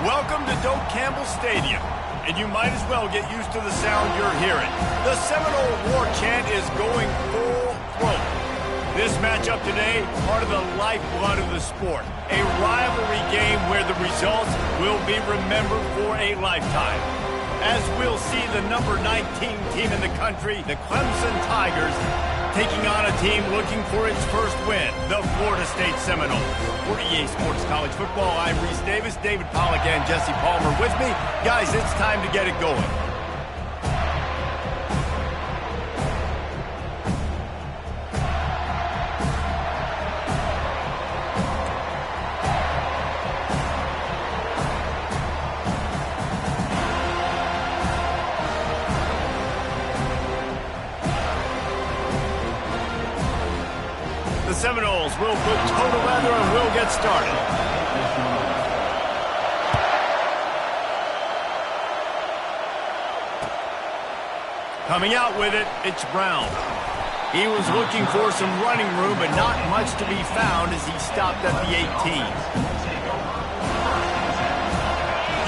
Welcome to Doak Campbell Stadium, and you might as well get used to the sound you're hearing. The Seminole War Chant is going full throat. This matchup today, part of the lifeblood of the sport. A rivalry game where the results will be remembered for a lifetime. As we'll see the number 19 team in the country, the Clemson Tigers, taking on a team looking for its first win, the Florida State Seminoles. For EA Sports College Football, I'm Reese Davis, David Pollack, and Jesse Palmer with me. Guys, it's time to get it going. The Seminoles will put toe to leather and we'll get started. Coming out with it, it's Brown. He was looking for some running room, but not much to be found as he stopped at the 18.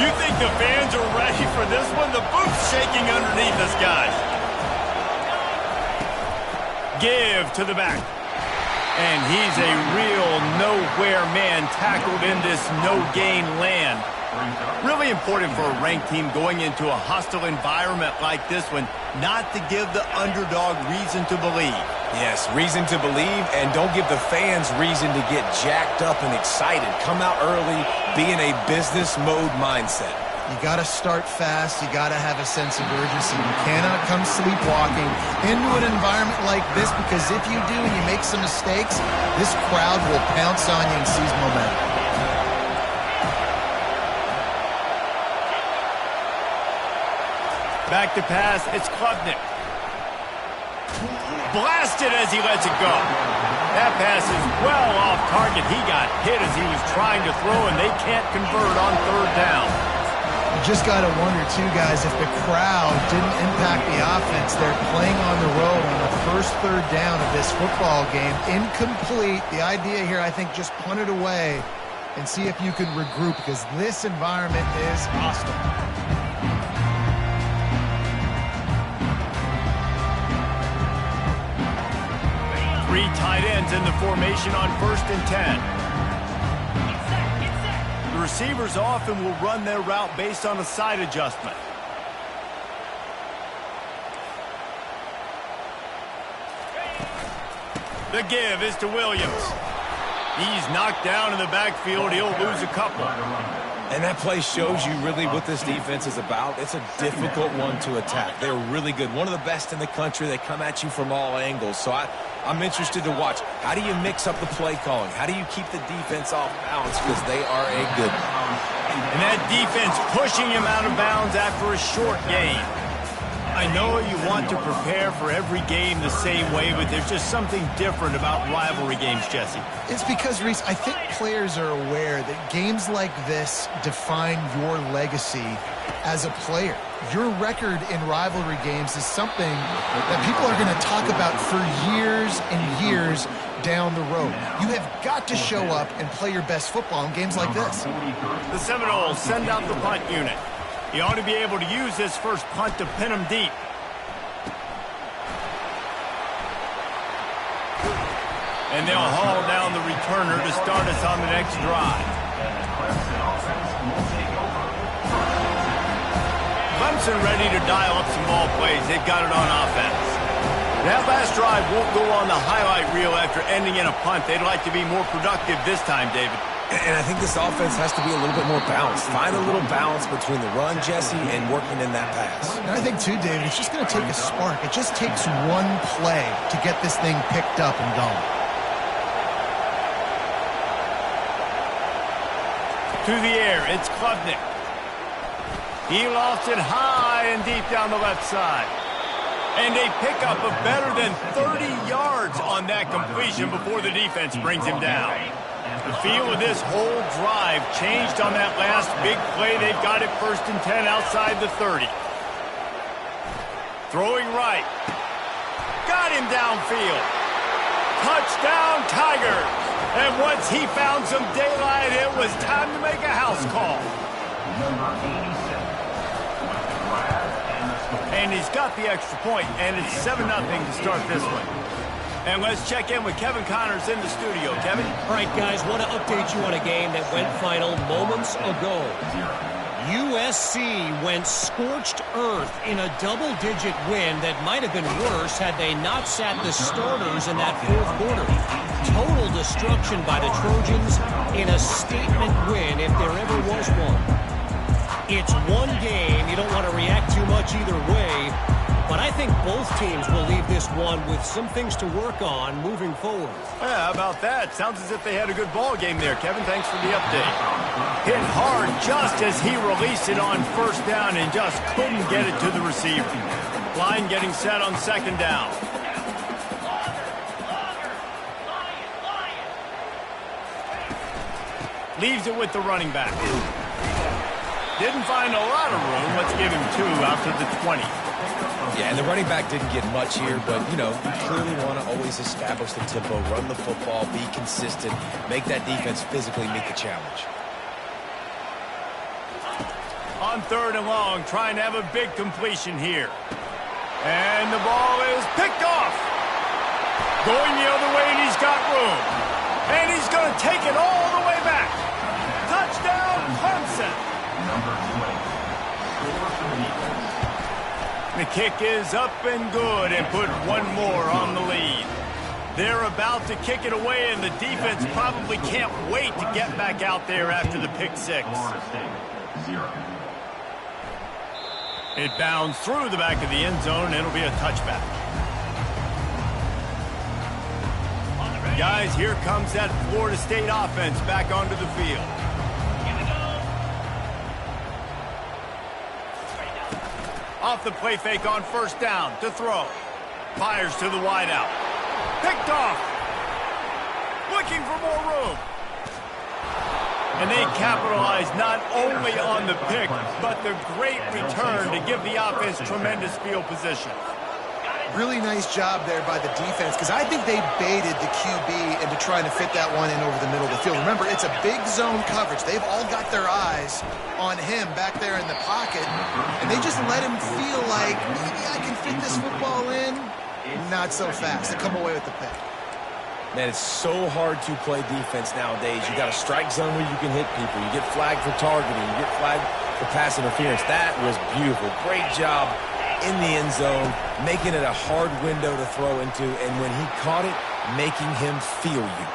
You think the fans are ready for this one? The boot's shaking underneath us, guys. Give to the back. And he's a real nowhere man tackled in this no-gain land. Really important for a ranked team going into a hostile environment like this one, not to give the underdog reason to believe. Yes, reason to believe, and don't give the fans reason to get jacked up and excited. Come out early, be in a business mode mindset. You got to start fast. You got to have a sense of urgency. You cannot come sleepwalking into an environment like this, because if you do and you make some mistakes, this crowd will pounce on you and seize momentum. Back to pass, it's Kttn. Blasted as he lets it go. That pass is well off target. He got hit as he was trying to throw, and they can't convert on third down. You just got to wonder, too, guys, if the crowd didn't impact the offense. They're playing on the road on the first third down of this football game. Incomplete. The idea here, I think, just punt it away and see if you can regroup, because this environment is hostile. Three tight ends in the formation on 1st and 10. The receivers often will run their route based on a side adjustment. The give is to Williams. He's knocked down in the backfield. He'll lose a couple. And that play shows you really what this defense is about. It's a difficult one to attack. They're really good. One of the best in the country. They come at you from all angles. So I'm interested to watch. How do you mix up the play calling? How do you keep the defense off balance? Because they are a good one. And that defense pushing him out of bounds after a short gain. I know you want to prepare for every game the same way, but there's just something different about rivalry games, Jesse. It's because, Reese, I think players are aware that games like this define your legacy as a player. Your record in rivalry games is something that people are going to talk about for years and years down the road. You have got to show up and play your best football in games like this. The Seminoles send out the punt unit. He ought to be able to use this first punt to pin him deep. And they'll haul down the returner to start us on the next drive. Clemson ready to dial up some ball plays. They've got it on offense. That last drive won't go on the highlight reel after ending in a punt. They'd like to be more productive this time, David. And I think this offense has to be a little bit more balanced. Find a little balance between the run, Jesse, and working in that pass. And I think, too, David, it's just going to take a spark. It just takes one play to get this thing picked up and going. To the air, it's Kttn. He lofts it high and deep down the left side. And a pickup of better than 30 yards on that completion before the defense brings him down. The feel of this whole drive changed on that last big play. They've got it 1st and 10 outside the 30. Throwing right. Got him downfield. Touchdown, Tigers. And once he found some daylight, it was time to make a house call. And he's got the extra point, and it's 7-0 to start this one. And let's check in with Kevin Connors in the studio. Kevin? All right, guys, want to update you on a game that went final moments ago. USC went scorched earth in a double-digit win that might have been worse had they not sat the starters in that fourth quarter. Total destruction by the Trojans in a statement win if there ever was one. It's one game. You don't want to react too much either way. But I think both teams will leave this one with some things to work on moving forward. Yeah, how about that? Sounds as if they had a good ball game there, Kevin. Thanks for the update. Hit hard just as he released it on first down and just couldn't get it to the receiver. Line getting set on second down. Leaves it with the running back. Didn't find a lot of room. Let's give him 2 out to the 20. Yeah, and the running back didn't get much here, but, you know, you clearly want to always establish the tempo, run the football, be consistent, make that defense physically meet the challenge. On 3rd and long, trying to have a big completion here. And the ball is picked off. Going the other way, and he's got room. And he's going to take it all the way back. Touchdown, Clemson. The kick is up and good and put one more on the lead. They're about to kick it away, and the defense probably can't wait to get back out there after the pick 6. It bounds through the back of the end zone, and it'll be a touchback. Guys, here comes that Florida State offense back onto the field. Off the play fake on first down to throw. Fires to the wideout. Picked off. Looking for more room. And they capitalize not only on the pick, but the great return to give the offense tremendous field position. Really nice job there by the defense, because I think they baited the QB into trying to fit that one in over the middle of the field. Remember, it's a big zone coverage. They've all got their eyes on him back there in the pocket, and they just let him feel like, maybe I can fit this football in. Not so fast. They come away with the pick. Man, it's so hard to play defense nowadays. You got a strike zone where you can hit people. You get flagged for targeting. You get flagged for pass interference. That was beautiful. Great job in the end zone, making it a hard window to throw into, and when he caught it, making him feel you.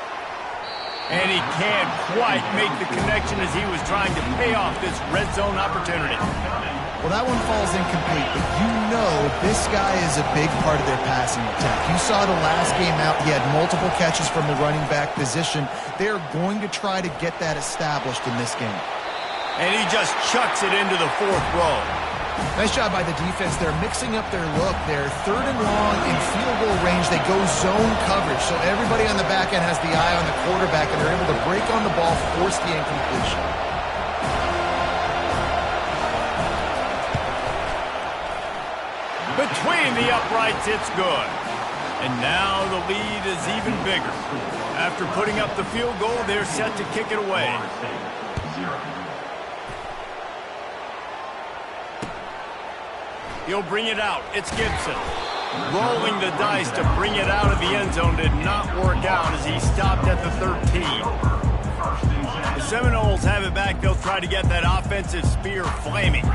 And he can't quite make the connection as he was trying to pay off this red zone opportunity. Well, that one falls incomplete, but you know this guy is a big part of their passing attack. You saw the last game out, he had multiple catches from the running back position. They're going to try to get that established in this game. And he just chucks it into the 4th row. Nice job by the defense. They're mixing up their look. They're 3rd and long in field goal range. They go zone coverage, so everybody on the back end has the eye on the quarterback, and they're able to break on the ball, force the incompletion. Between the uprights, it's good. And now the lead is even bigger. After putting up the field goal, they're set to kick it away. He'll bring it out. It's Gibson. Rolling the dice to bring it out of the end zone did not work out as he stopped at the 13. The Seminoles have it back. They'll try to get that offensive spear flaming.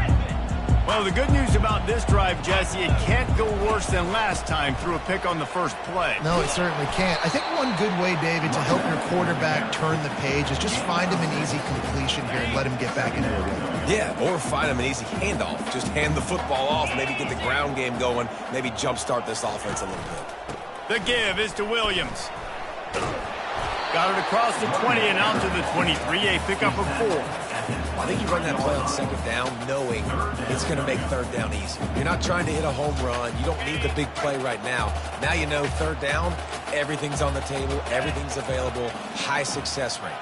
Well, the good news about this drive, Jesse, it can't go worse than last time through a pick on the first play. No, it certainly can't. I think one good way, David, to help your quarterback turn the page is just find him an easy completion here and let him get back into the rhythm. Yeah, or find him an easy handoff. Just hand the football off, maybe get the ground game going, maybe jumpstart this offense a little bit. The give is to Williams. Got it across the 20 and out to the 23, a pickup of 4. I think you run that play on second down knowing it's going to make third down easy. You're not trying to hit a home run. You don't need the big play right now. Now you know third down, everything's on the table, everything's available, high success rate.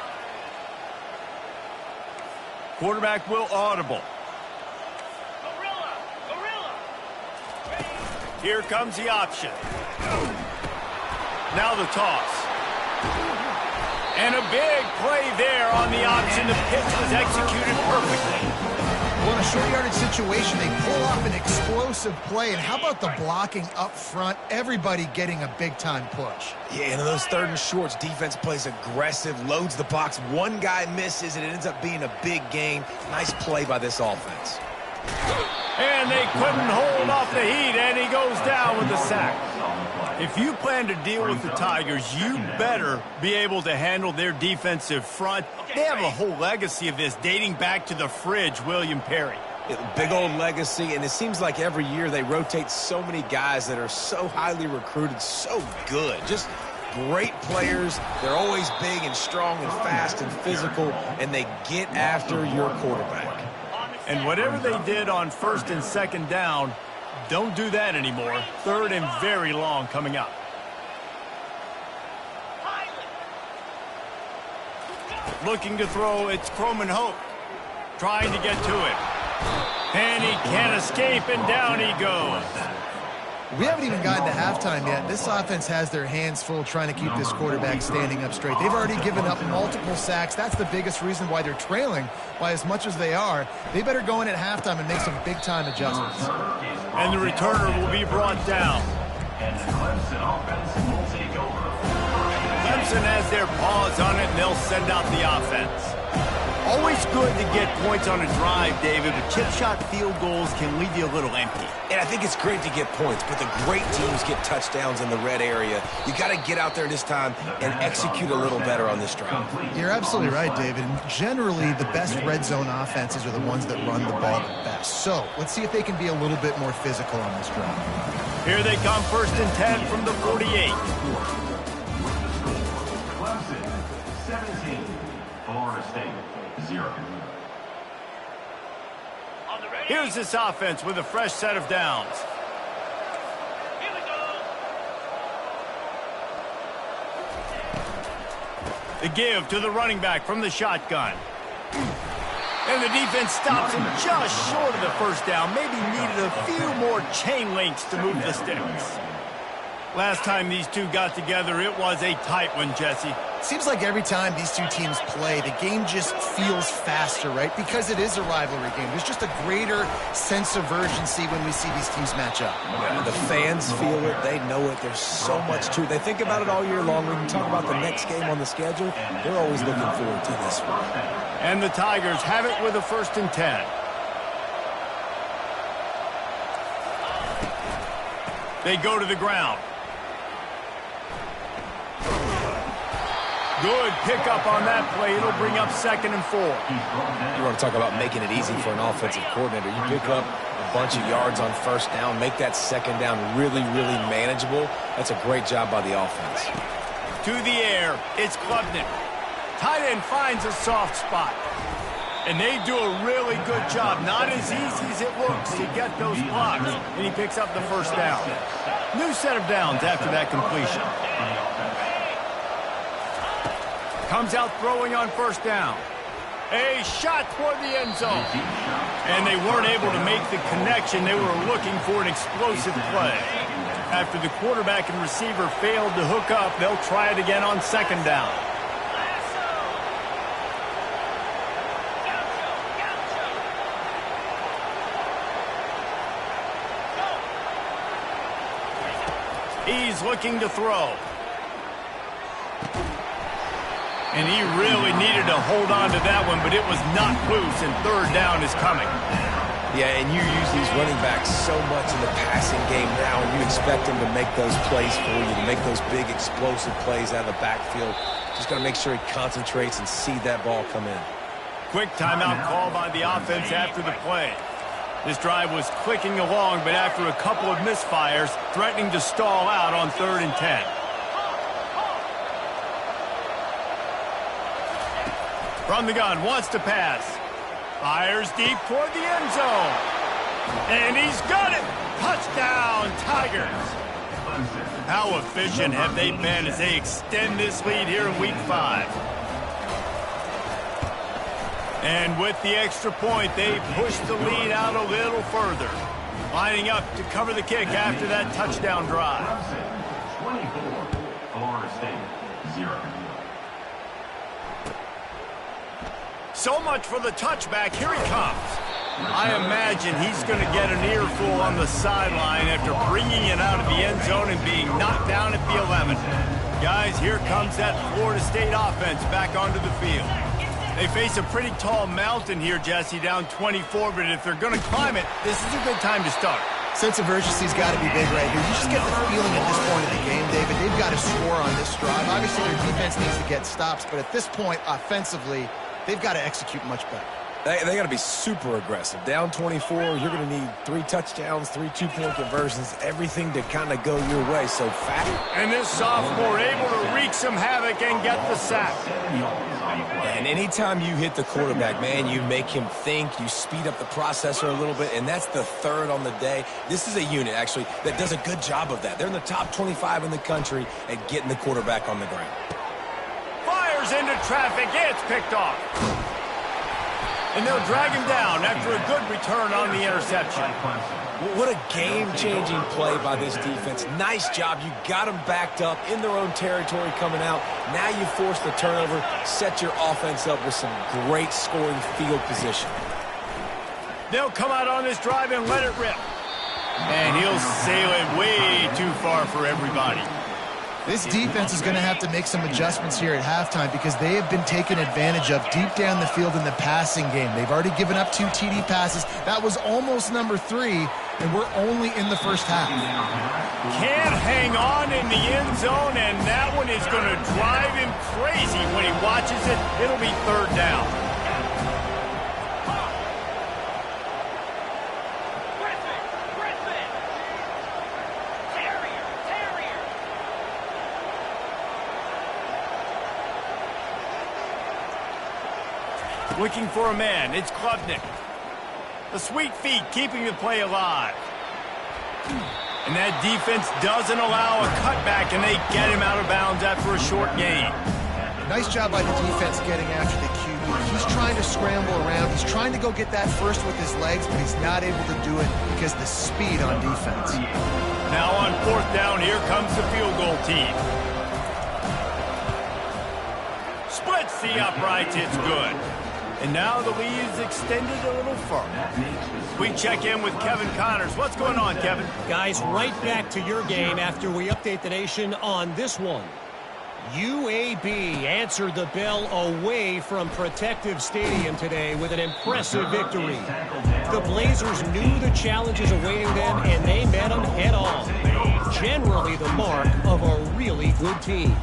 Quarterback will audible. Here comes the option. Now the toss. And a big play there on the option. The pitch was executed perfectly. Well, in a short yardage situation, they pull off an explosive play. And how about the blocking up front? Everybody getting a big-time push. Yeah, and in those 3rd and shorts, defense plays aggressive, loads the box. One guy misses, and it ends up being a big gain. Nice play by this offense. And they couldn't hold off the heat, and he goes down with the sack. If you plan to deal with the Tigers, you better be able to handle their defensive front. They have a whole legacy of this dating back to the fridge, William Perry. Big old legacy, and it seems like every year they rotate so many guys that are so highly recruited, so good. Just great players. They're always big and strong and fast and physical, and they get after your quarterback. And whatever they did on 1st and 2nd down, don't do that anymore. 3rd and very long coming up. Looking to throw, it's Croman Hope. Trying to get to it. And he can't escape, and down he goes. We haven't even gotten to halftime yet. This offense has their hands full trying to keep this quarterback standing up straight. They've already given up multiple sacks. That's the biggest reason why they're trailing by as much as they are. They better go in at halftime and make some big-time adjustments. And the returner will be brought down. And the Clemson offense will take over. Clemson has their paws on it, and they'll send out the offense. Always good to get points on a drive, David, but chip shot field goals can leave you a little empty. And I think it's great to get points, but the great teams get touchdowns in the red area. You got to get out there this time and execute a little better on this drive. You're absolutely right, David. And generally, the best red zone offenses are the ones that run the ball the best. So let's see if they can be a little bit more physical on this drive. Here they come, 1st and 10 from the 48. Clemson 17, Florida State 0. Here's this offense with a fresh set of downs. The give to the running back from the shotgun. And the defense stops him just short of the 1st down. Maybe needed a few more chain links to move the sticks. Last time these two got together, it was a tight one, Jesse. Seems like every time these two teams play, the game just feels faster, right? Because it is a rivalry game. There's just a greater sense of urgency when we see these teams match up. Yeah, the fans feel it. They know it. There's so much to it. They think about it all year long. We can talk about the next game on the schedule. They're always looking forward to this one. And the Tigers have it with a 1st and 10. They go to the ground. Good pickup on that play. It'll bring up 2nd and 4. You want to talk about making it easy for an offensive coordinator. You pick up a bunch of yards on 1st down, make that 2nd down really, really manageable. That's a great job by the offense. To the air, it's Kttn. Tight end finds a soft spot. And they do a really good job. Not as easy as it looks to get those blocks. And he picks up the 1st down. New set of downs after that completion. Comes out throwing on 1st down. A shot toward the end zone. And they weren't able to make the connection. They were looking for an explosive play. After the quarterback and receiver failed to hook up, they'll try it again on 2nd down. He's looking to throw. And he really needed to hold on to that one, but it was not loose, and 3rd down is coming. Yeah, and you use these running backs so much in the passing game now, and you expect them to make those plays for you, to make those big explosive plays out of the backfield. Just got to make sure he concentrates and see that ball come in. Quick timeout call by the offense after the play. This drive was clicking along, but after a couple of misfires, threatening to stall out on 3rd and 10. From the gun, wants to pass. Fires deep toward the end zone. And he's got it! Touchdown, Tigers! How efficient have they been as they extend this lead here in Week 5? And with the extra point, they push the lead out a little further. Lining up to cover the kick after that touchdown drive. 24, Florida State 0. So much for the touchback. Here he comes. I imagine he's going to get an earful on the sideline after bringing it out of the end zone and being knocked down at the 11. Guys, here comes that Florida State offense back onto the field. They face a pretty tall mountain here, Jesse, down 24, but if they're going to climb it, this is a good time to start. Sense of urgency's got to be big right here. You just get the feeling at this point of the game, David, they've got to score on this drive. Obviously, their defense needs to get stops, but at this point, offensively, they've got to execute much better. They got to be super aggressive. Down 24, you're going to need 3 touchdowns, 3 2-point conversions, everything to kind of go your way. So fat. And this sophomore able to wreak some havoc and get the sack. And anytime you hit the quarterback, man, you make him think, you speed up the processor a little bit, and that's the third on the day. This is a unit, actually, that does a good job of that. They're in the top 25 in the country at getting the quarterback on the ground. Fires into traffic. It's picked off. And they'll drag him down after a good return on the interception. What a game-changing play by this defense. Nice job. You got them backed up in their own territory coming out. Now you force the turnover, set your offense up with some great scoring field position. They'll come out on this drive and let it rip. And he'll sail it way too far for everybody. This defense is going to have to make some adjustments here at halftime because they have been taken advantage of deep down the field in the passing game. They've already given up 2 TD passes. That was almost number 3, and we're only in the first half. Can't hang on in the end zone, and that one is going to drive him crazy when he watches it. It'll be 3rd down. Looking for a man, it's Klubnik. The sweet feet keeping the play alive. And that defense doesn't allow a cutback, and they get him out of bounds after a short gain. Nice job by the defense getting after the QB. He's trying to scramble around. He's trying to go get that first with his legs, but he's not able to do it because of the speed on defense. Now on 4th down, here comes the field goal team. Splits the uprights, it's good. And now the lead is extended a little further. We check in with Kevin Connors. What's going on, Kevin? Guys, right back to your game after we update the nation on this one. UAB answered the bell away from Protective Stadium today with an impressive victory. The Blazers knew the challenges awaiting them, and they met them head-on. Generally the mark of a really good team.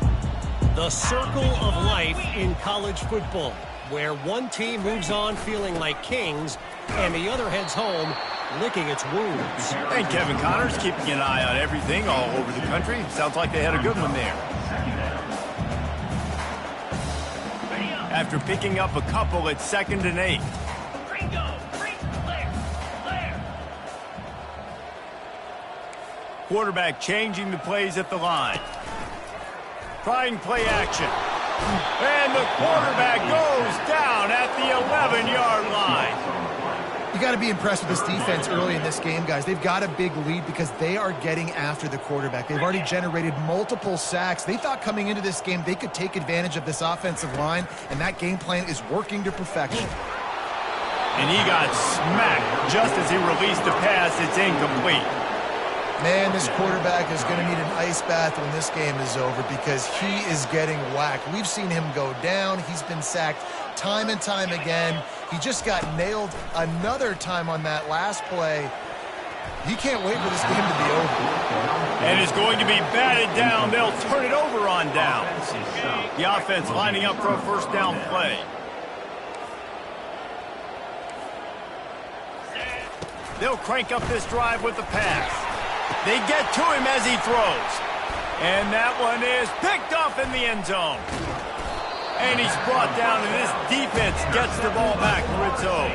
The circle of life in college football, where one team moves on feeling like kings and the other heads home licking its wounds. And Kevin Connors keeping an eye on everything all over the country. Sounds like they had a good one there. After picking up a couple at 2nd and 8. Quarterback changing the plays at the line. Trying play action. And the quarterback goes down at the 11-yard line. You got to be impressed with this defense early in this game, guys. They've got a big lead because they are getting after the quarterback. They've already generated multiple sacks. They thought coming into this game they could take advantage of this offensive line, and that game plan is working to perfection. And he got smacked just as he released the pass. It's incomplete. Man, this quarterback is going to need an ice bath when this game is over because he is getting whacked. We've seen him go down. He's been sacked time and time again. He just got nailed another time on that last play. He can't wait for this game to be over. And it's going to be batted down. They'll turn it over on down. The offense lining up for a 1st down play. They'll crank up this drive with the pass. They get to him as he throws. And that one is picked off in the end zone. And he's brought down, and this defense gets the ball back for its own.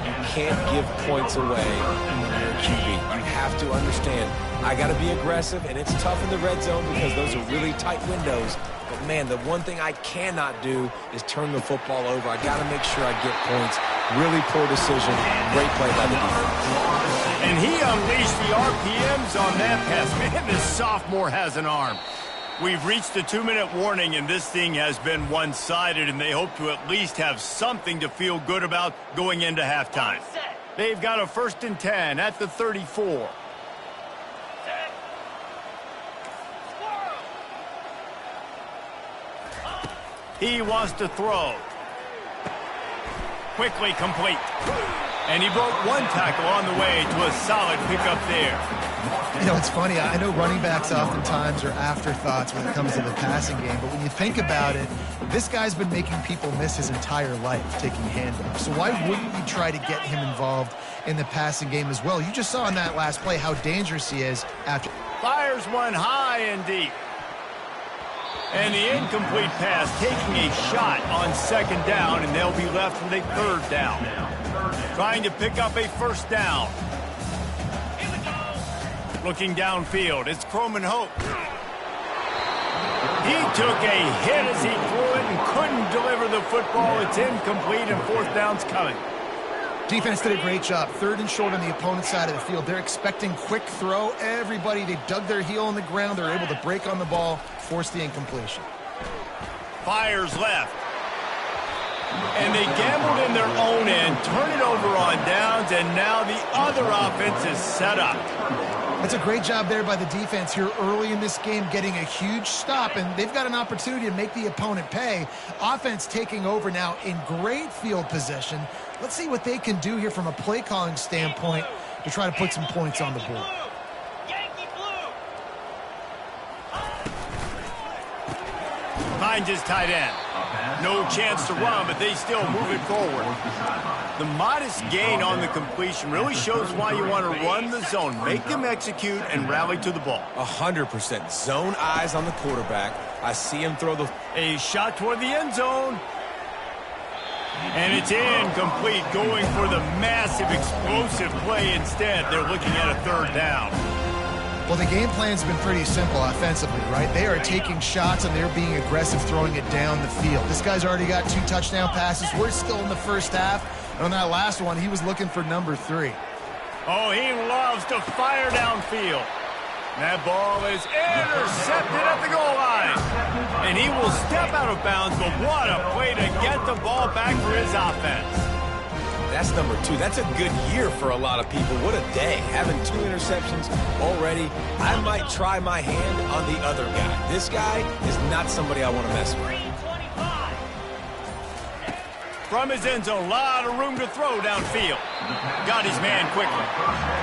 You can't give points away when you're a QB. You have to understand, I got to be aggressive, and it's tough in the red zone because those are really tight windows. But, man, the one thing I cannot do is turn the football over. I got to make sure I get points. Really poor decision. Great play by the defense. And he unleashed the RPMs on that pass. Man, this sophomore has an arm. We've reached the 2-minute warning, and this thing has been one-sided, and they hope to at least have something to feel good about going into halftime. They've got a 1st and 10 at the 34. He wants to throw. Quickly complete. And he broke one tackle on the way to a solid pickup there. You know, it's funny. I know running backs oftentimes are afterthoughts when it comes to the passing game, but when you think about it, this guy's been making people miss his entire life taking handoffs. So why wouldn't you try to get him involved in the passing game as well? You just saw in that last play how dangerous he is after. Fires one high and deep. And the incomplete pass taking a shot on 2nd down, and they'll be left with a 3rd down. Trying to pick up a 1st down. Looking downfield, it's Croman Hope. He took a hit as he threw it and couldn't deliver the football. It's incomplete, and 4th down's coming. Defense did a great job. 3rd and short on the opponent's side of the field. They're expecting quick throw. Everybody, they dug their heel on the ground. They're able to break on the ball, force the incompletion. Fires left. And they gambled in their own end, turn it over on downs, and now the other offense is set up. That's a great job there by the defense here early in this game, getting a huge stop, and they've got an opportunity to make the opponent pay. Offense taking over now in great field position. Let's see what they can do here from a play calling standpoint to try to put some points on the board. Finds his tight end. No chance to run, but they still move it forward. The modest gain on the completion really shows why you want to run the zone. Make them execute and rally to the ball. 100%. Zone eyes on the quarterback. I see him throw a shot toward the end zone. And it's incomplete, going for the massive explosive play instead. They're looking at a 3rd down. Well, the game plan's been pretty simple offensively, right? They are taking shots, and they're being aggressive, throwing it down the field. This guy's already got 2 touchdown passes. We're still in the 1st half. And on that last one, he was looking for number 3. Oh, he loves to fire downfield. That ball is intercepted at the goal line. And he will step out of bounds, but what a play to get the ball back for his offense. That's number 2. That's a good year for a lot of people. What a day. Having 2 interceptions already. I might try my hand on the other guy. This guy is not somebody I want to mess with. From his end zone, a lot of room to throw downfield. Got his man quickly.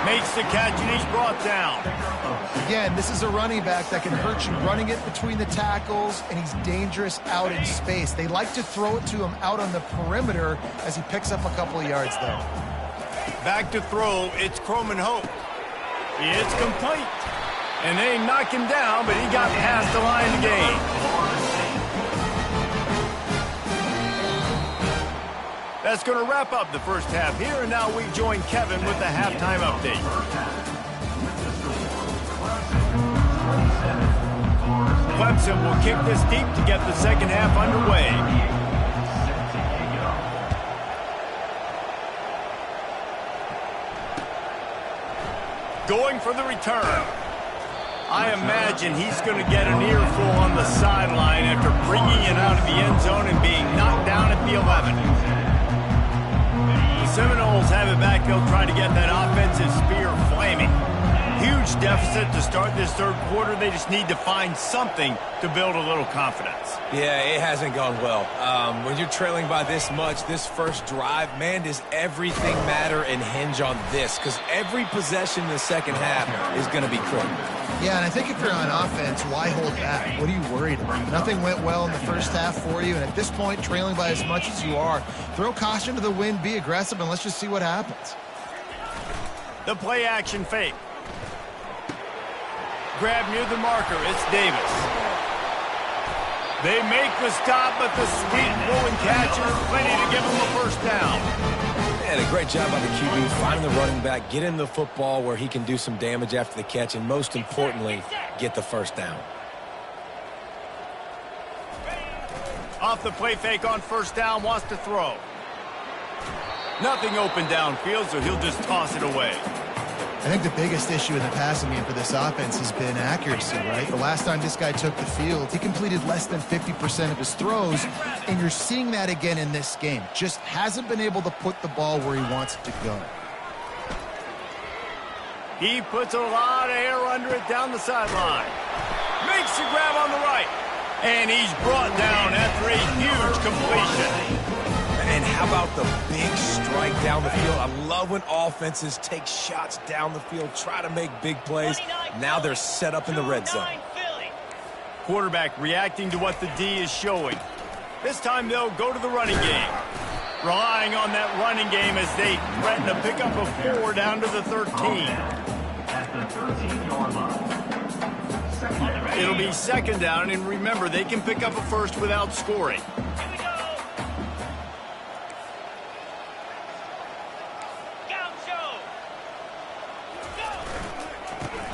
Makes the catch, and he's brought down. Again, this is a running back that can hurt you running it between the tackles, and he's dangerous out in space. They like to throw it to him out on the perimeter as he picks up a couple of yards there. Back to throw, it's Croman Hope. It's complete. And they knock him down, but he got past the line to gain. That's going to wrap up the 1st half here, and now we join Kevin with the halftime update. Clemson will kick this deep to get the 2nd half underway. Going for the return. I imagine he's going to get an earful on the sideline after bringing it out of the end zone and being knocked down at the 11. Seminoles have it back. They'll try to get that offensive spear flaming. Huge deficit to start this 3rd quarter. They just need to find something to build a little confidence. Yeah, it hasn't gone well. When you're trailing by this much, this 1st drive, man, does everything matter and hinge on this? Because every possession in the 2nd half is going to be critical. Yeah, and I think if you're on offense, why hold back? What are you worried about? Nothing went well in the 1st half for you, and at this point, trailing by as much as you are, throw caution to the wind, be aggressive, and let's just see what happens. The play action fake. Grab near the marker, it's Davis. They make the stop, but the sweet rolling catcher plenty to give him a 1st down. And a great job by the QB, finding the running back, get him the football where he can do some damage after the catch, and most importantly, get the 1st down. Off the play fake on 1st down, wants to throw. Nothing open downfield, so he'll just toss it away. I think the biggest issue in the passing game for this offense has been accuracy, right? The last time this guy took the field, he completed less than 50% of his throws, and you're seeing that again in this game. Just hasn't been able to put the ball where he wants it to go. He puts a lot of air under it down the sideline. Makes the grab on the right. And he's brought down after a huge completion. And how about the big strike down the field? I love when offenses take shots down the field, try to make big plays. Now they're set up in the red zone. Quarterback reacting to what the D is showing. This time they'll go to the running game. Relying on that running game as they threaten to pick up a 4 down to the 13. At the 13-yard line. It'll be second down, and remember, they can pick up a first without scoring.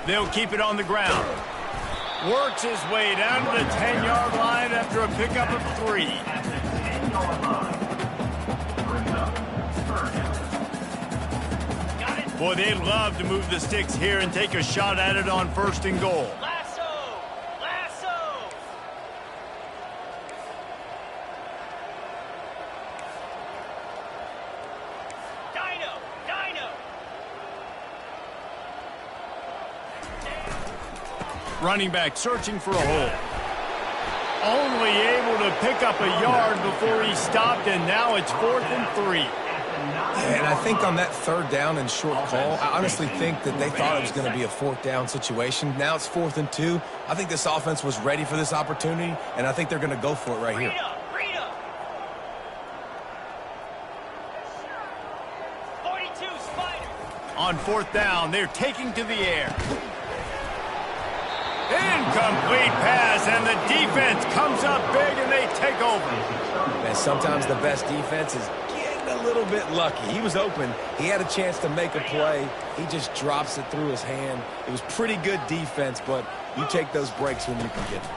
They'll keep it on the ground. Works his way down to the 10-yard line after a pickup of 3. Boy, they'd love to move the sticks here and take a shot at it on 1st and goal. Running back searching for a hole. Only able to pick up a yard before he stopped, and now it's 4th and 3. And I think on that 3rd down and short call, I honestly think that they thought it was going to be a 4th down situation. Now it's 4th and 2. I think this offense was ready for this opportunity, and I think they're going to go for it right here. On 4th down, they're taking to the air. Incomplete pass, and the defense comes up big, and they take over. And sometimes the best defense is getting a little bit lucky. He was open. He had a chance to make a play. He just drops it through his hand. It was pretty good defense, but you take those breaks when you can get them.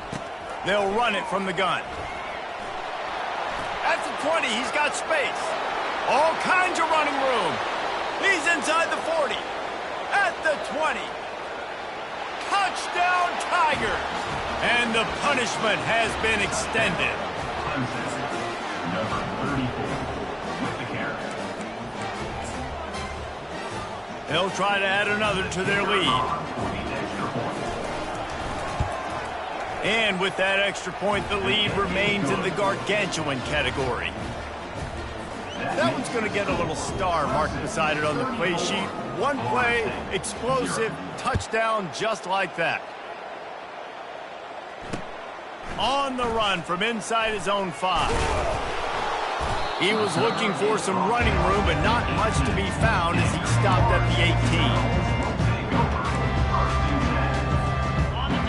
They'll run it from the gun. At the 20, he's got space. All kinds of running room. He's inside the 40. At the 20. Touchdown, Tigers! And the punishment has been extended. Number 34 with the carry. They'll try to add another to their lead. And with that extra point, the lead remains in the gargantuan category. That one's going to get a little star marked beside it on the play sheet. One play, explosive, touchdown just like that. On the run from inside his own 5. He was looking for some running room, but not much to be found as he stopped at the 18.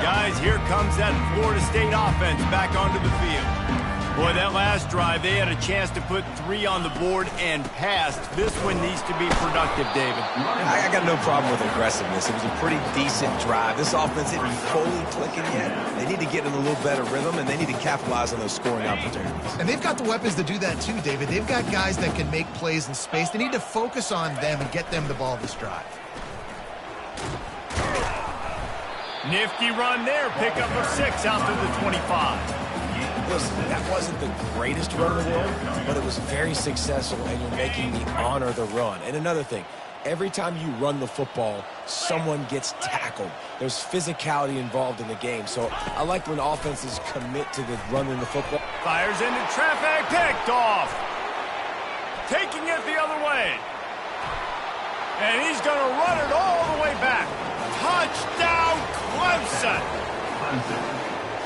Guys, here comes that Florida State offense back onto the field. Boy, that last drive, they had a chance to put 3 on the board and passed. This one needs to be productive, David. I got no problem with aggressiveness. It was a pretty decent drive. This offense isn't fully clicking yet. They need to get in a little better rhythm, and they need to capitalize on those scoring opportunities. And they've got the weapons to do that too, David. They've got guys that can make plays in space. They need to focus on them and get them the ball this drive. Nifty run there. Pickup of 6 out to the 25. Listen, that wasn't the greatest run in the world, but it was very successful, and you're making me honor the run. And another thing, every time you run the football, someone gets tackled. There's physicality involved in the game, so I like when offenses commit to the running the football. Fires into traffic, picked off. Taking it the other way. And he's going to run it all the way back. Touchdown, Clemson.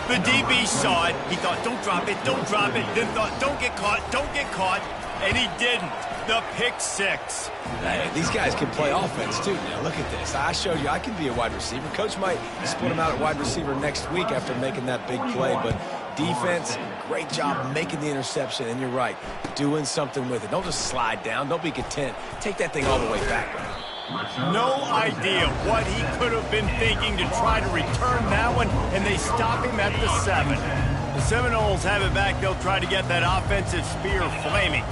The DB saw it. He thought, don't drop it, don't drop it. Then thought, don't get caught. And he didn't. The pick 6. These guys can play offense, too. Now, look at this. I showed you I can be a wide receiver. Coach might split him out at wide receiver next week after making that big play. But defense, great job making the interception. And you're right, doing something with it. Don't just slide down. Don't be content. Take that thing all the way back. No idea what he could have been thinking to try to return that one, and they stop him at the 7. The Seminoles have it back. They'll try to get that offensive spear flaming.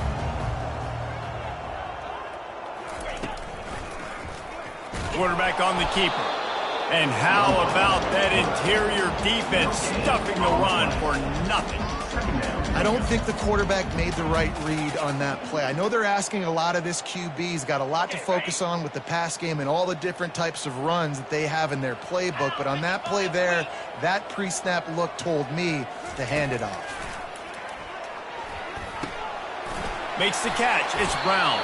quarterback on the keeper. And how about that interior defense stuffing the run for nothing? I don't think the quarterback made the right read on that play. I know they're asking a lot of this QB. He's got a lot to focus on with the pass game and all the different types of runs that they have in their playbook. But on that play there, that pre-snap look told me to hand it off. Makes the catch. It's Brown.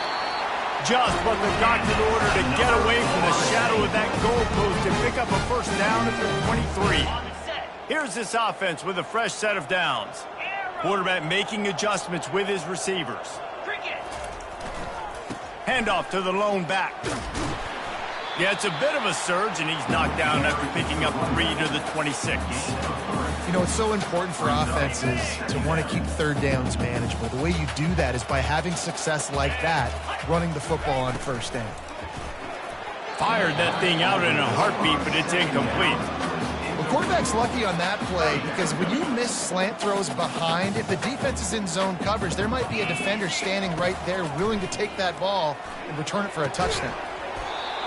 Just what the doctor ordered to get away from the shadow of that goalpost and pick up a first down at the 23. Here's this offense with a fresh set of downs. Quarterback making adjustments with his receivers. Handoff to the lone back. Yeah, it's a bit of a surge, and he's knocked down after picking up 3 to the 26. You know, it's so important for offenses to want to keep third downs manageable. The way you do that is by having success like that, running the football on first down. Fired that thing out in a heartbeat, but it's incomplete. The quarterback's lucky on that play because when you miss slant throws behind, if the defense is in zone coverage, there might be a defender standing right there willing to take that ball and return it for a touchdown.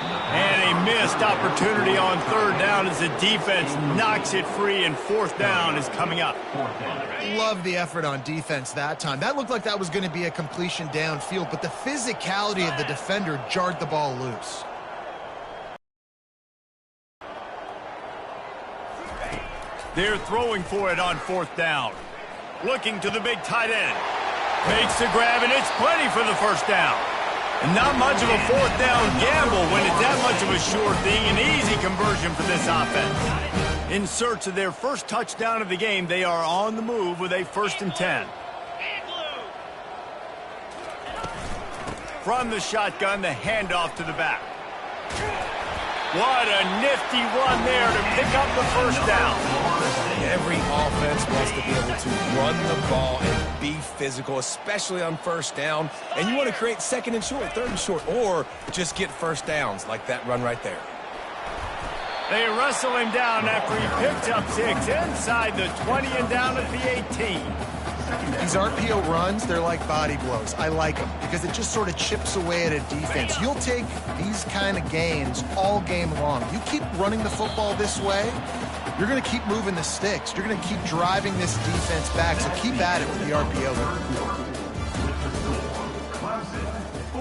And a missed opportunity on third down as the defense knocks it free, and fourth down is coming up. Love the effort on defense that time. That looked like that was going to be a completion downfield, but the physicality of the defender jarred the ball loose. They're throwing for it on fourth down. Looking to the big tight end. Makes the grab, and it's plenty for the first down. And not much of a fourth down gamble when it's that much of a sure thing. An easy conversion for this offense. In search of their first touchdown of the game, they are on the move with a 1st and 10. From the shotgun, the handoff to the back. What a nifty run there to pick up the first down. Every offense wants to be able to run the ball and be physical, especially on first down. And you want to create 2nd and short, 3rd and short, or just get first downs like that run right there. They wrestle him down after he picks up 6 inside the 20 and down at the 18. These RPO runs, they're like body blows. I like them because it just sort of chips away at a defense. You'll take these kind of gains all game long. You keep running the football this way, you're going to keep moving the sticks. You're going to keep driving this defense back, so keep at it with the RPO.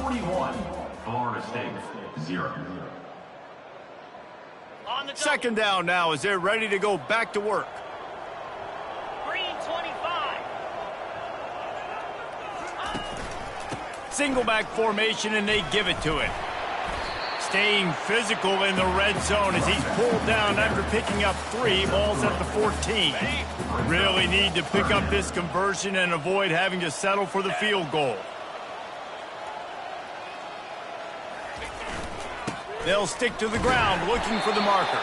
41, Florida State 0. 2nd down now as they're ready to go back to work. Green 25. Single back formation, and they give it to it. Staying physical in the red zone as he's pulled down after picking up 3. Balls at the 14. Really need to pick up this conversion and avoid having to settle for the field goal. They'll stick to the ground looking for the marker.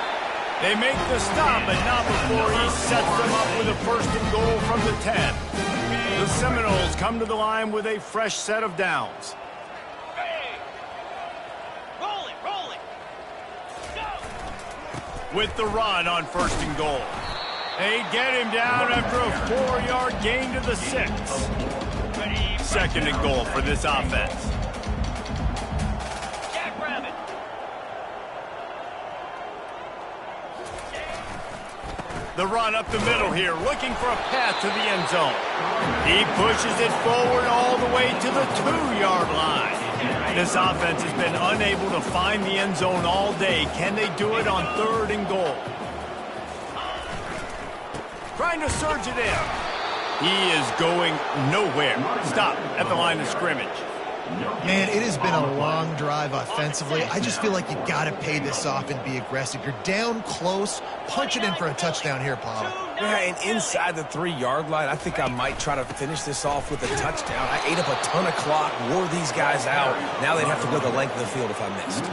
They make the stop, but not before he sets them up with a 1st and goal from the 10. The Seminoles come to the line with a fresh set of downs. Roll it. Go. With the run on 1st and goal. They get him down after a 4-yard gain to the 6. 2nd and goal for this offense. Jackrabbit. The run up the middle here, looking for a path to the end zone. He pushes it forward all the way to the 2-yard line. This offense has been unable to find the end zone all day. Can they do it on 3rd and goal? Trying to surge it in. He is going nowhere. Stop at the line of scrimmage. Man, it has been a long drive offensively. I just feel like you got to pay this off and be aggressive. You're down close. Punch it in for a touchdown here, Paul. Yeah, and inside the 3-yard line, I think I might try to finish this off with a touchdown. I ate up a ton of clock, wore these guys out. Now they'd have to go the length of the field if I missed.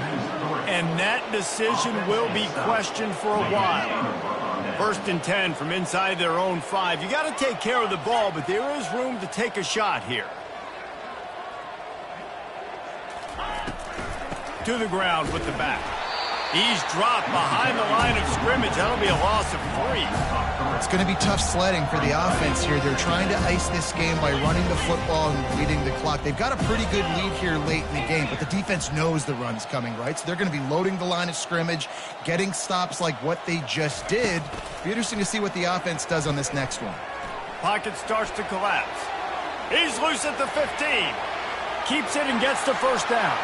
And that decision will be questioned for a while. 1st and 10 from inside their own 5. You got to take care of the ball, but there is room to take a shot here. To the ground with the back. He's dropped behind the line of scrimmage. That'll be a loss of 3. It's going to be tough sledding for the offense here. They're trying to ice this game by running the football and leading the clock. They've got a pretty good lead here late in the game, but the defense knows the run's coming, right? So they're going to be loading the line of scrimmage, getting stops like what they just did. Be interesting to see what the offense does on this next one. Pocket starts to collapse. He's loose at the 15. Keeps it and gets the first down.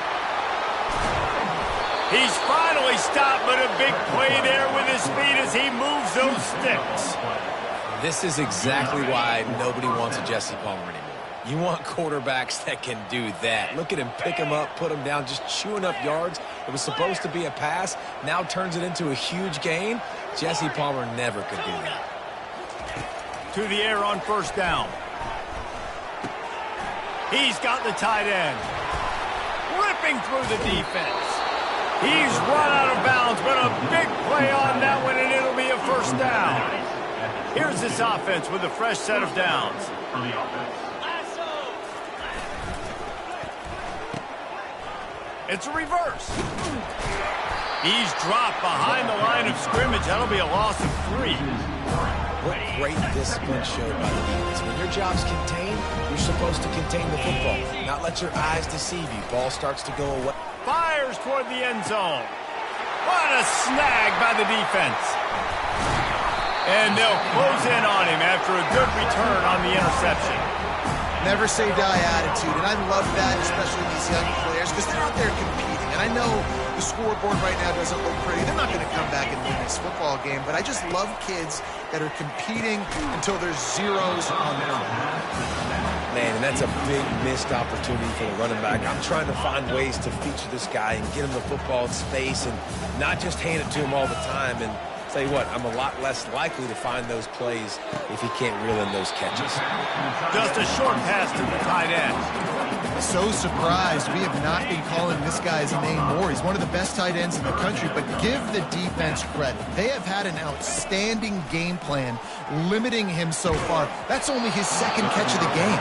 He's finally stopped, but a big play there with his feet as he moves those sticks. This is exactly why nobody wants a Jesse Palmer anymore. You want quarterbacks that can do that. Look at him, pick him up, put him down, just chewing up yards. It was supposed to be a pass, now turns it into a huge gain. Jesse Palmer never could do that. To the air on first down. He's got the tight end. Ripping through the defense. He's run out of bounds, but a big play on that one, and it'll be a first down. Here's this offense with a fresh set of downs. It's a reverse. He's dropped behind the line of scrimmage. That'll be a loss of 3. What great discipline showed by the defense. When your job's contained, you're supposed to contain the football, not let your eyes deceive you. Ball starts to go away. Fires toward the end zone. What a snag by the defense. And they'll close in on him after a good return on the interception. Never say die attitude, and I love that, especially these young players, because they're out there competing. And I know the scoreboard right now doesn't look pretty. They're not going to come back and win this football game, but I just love kids that are competing until there's zeros on their own. Man, and that's a big missed opportunity for the running back. I'm trying to find ways to feature this guy and get him the football in space and not just hand it to him all the time. And tell you what, I'm a lot less likely to find those plays if he can't reel in those catches. Just a short pass to the tight end. So surprised we have not been calling this guy's name more. He's one of the best tight ends in the country, but give the defense credit. They have had an outstanding game plan limiting him so far. That's only his second catch of the game.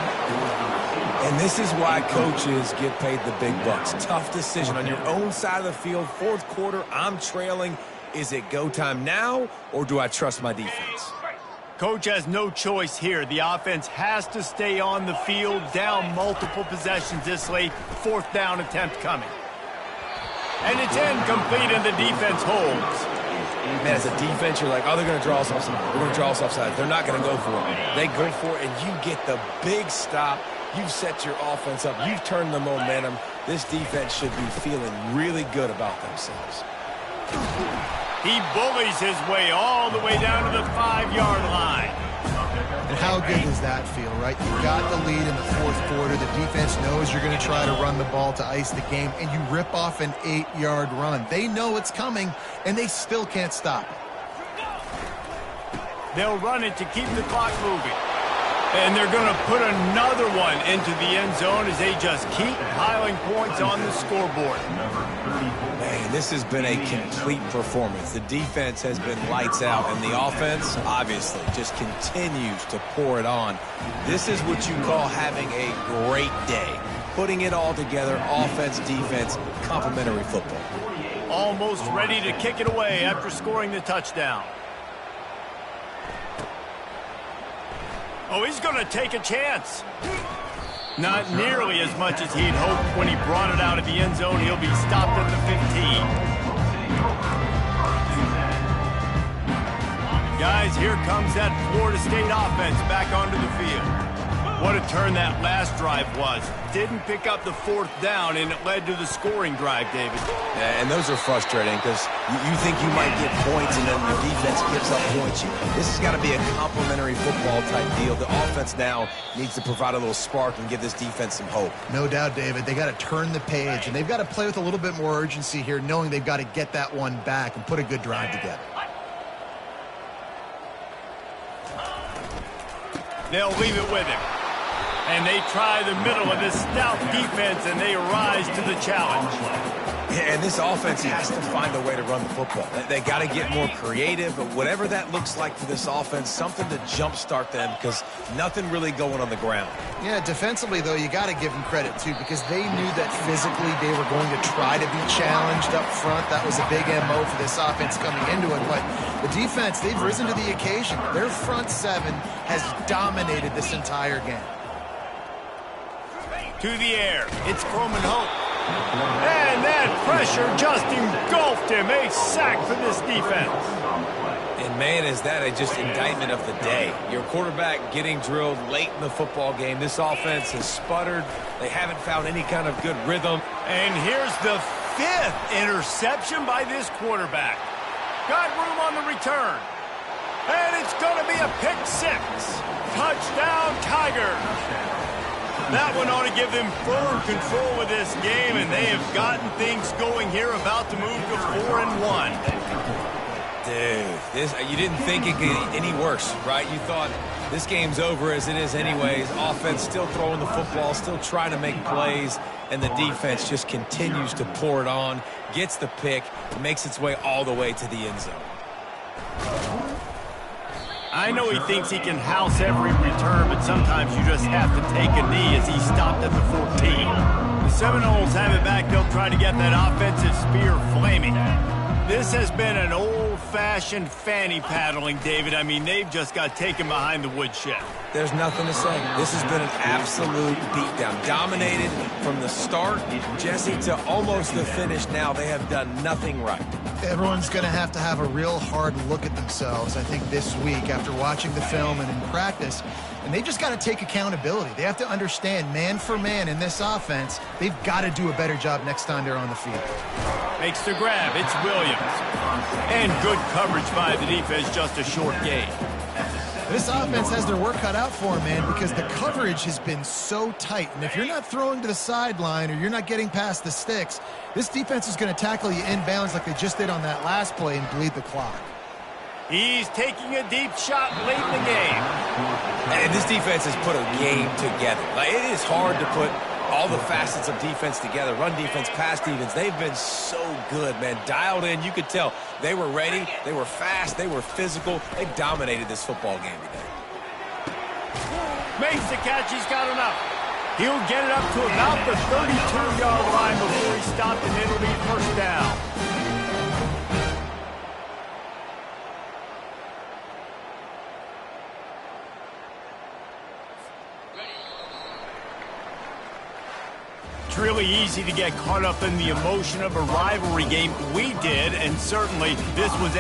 And this is why coaches get paid the big bucks. Tough decision on your own side of the field. Fourth quarter, I'm trailing. Is it go time now, or do I trust my defense? Coach has no choice here. The offense has to stay on the field, down multiple possessions this late. Fourth down attempt coming. And it's incomplete, and the defense holds. Man, as a defense, you're like, oh, they're going to draw us offside. They're going to draw us offside. They're not going to go for it. They go for it, and you get the big stop. You've set your offense up. You've turned the momentum. This defense should be feeling really good about themselves. He bullies his way all the way down to the 5-yard line. And how good does that feel, right? You got the lead in the fourth quarter. The defense knows you're going to try to run the ball to ice the game, and you rip off an 8-yard run. They know it's coming, and they still can't stop it. They'll run it to keep the clock moving. And they're going to put another one into the end zone as they just keep piling points on the scoreboard. Man, this has been a complete performance. The defense has been lights out, and the offense, obviously, just continues to pour it on. This is what you call having a great day. Putting it all together, offense, defense, complementary football. Almost ready to kick it away after scoring the touchdown. Oh, he's going to take a chance. Not nearly as much as he'd hoped when he brought it out of the end zone. He'll be stopped at the 15. Guys, here comes that Florida State offense back onto the field. What a turn that last drive was. Didn't pick up the fourth down, and it led to the scoring drive, David. Yeah, and those are frustrating because you think you might get points, and then your defense gives up points. This has got to be a complementary football type deal. The offense now needs to provide a little spark and give this defense some hope. No doubt, David. They got to turn the page, and they've got to play with a little bit more urgency here, knowing they've got to get that one back and put a good drive together. They'll leave it with him. And they try the middle of this stout defense, and they rise to the challenge. And this offense has to find a way to run the football. They got to get more creative, but whatever that looks like for this offense, something to jumpstart them because nothing really going on the ground. Yeah, defensively, though, you got to give them credit, too, because they knew that physically they were going to try to be challenged up front. That was a big MO for this offense coming into it. But the defense, they've risen to the occasion. Their front seven has dominated this entire game. To the air. It's Coleman Hope. And that pressure just engulfed him. A sack for this defense. And, man, is that just indictment of the day. Your quarterback getting drilled late in the football game. This offense has sputtered. They haven't found any kind of good rhythm. And here's the 5th interception by this quarterback. Got room on the return. And it's going to be a pick 6. Touchdown, Tigers. That one ought to give them firm control of this game, and they have gotten things going here, about to move to 4-1. Dude, you didn't think it could get any worse, right? You thought this game's over as it is anyways. Offense still throwing the football, still trying to make plays, and the defense just continues to pour it on, gets the pick, makes its way all the way to the end zone. I know he thinks he can house every return, but sometimes you just have to take a knee as he stopped at the 14. The Seminoles have it back. They'll try to get that offensive spear flaming. This has been an old-fashioned fanny paddling, David. I mean, they've just got taken behind the woodshed. There's nothing to say. This has been an absolute beatdown. Dominated from the start, Jesse, to almost the finish now. They have done nothing right. Everyone's going to have a real hard look at themselves, I think, this week after watching the film and in practice. And they've just got to take accountability. They have to understand, man for man in this offense, they've got to do a better job next time they're on the field. Makes the grab. It's Williams. And good coverage by the defense, just a short gain. This offense has their work cut out for them, man, because the coverage has been so tight. And if you're not throwing to the sideline or you're not getting past the sticks, this defense is going to tackle you inbounds like they just did on that last play and bleed the clock. He's taking a deep shot late in the game. And this defense has put a game together. Like, it is hard to put all the facets of defense together. Run defense, pass defense. They've been so good, man. Dialed in. You could tell they were ready. They were fast. They were physical. They dominated this football game today. Makes the catch. He's got enough. He'll get it up to about the 32-yard line before he stopped, and it'll be first down. It's really easy to get caught up in the emotion of a rivalry game. We did, and certainly this was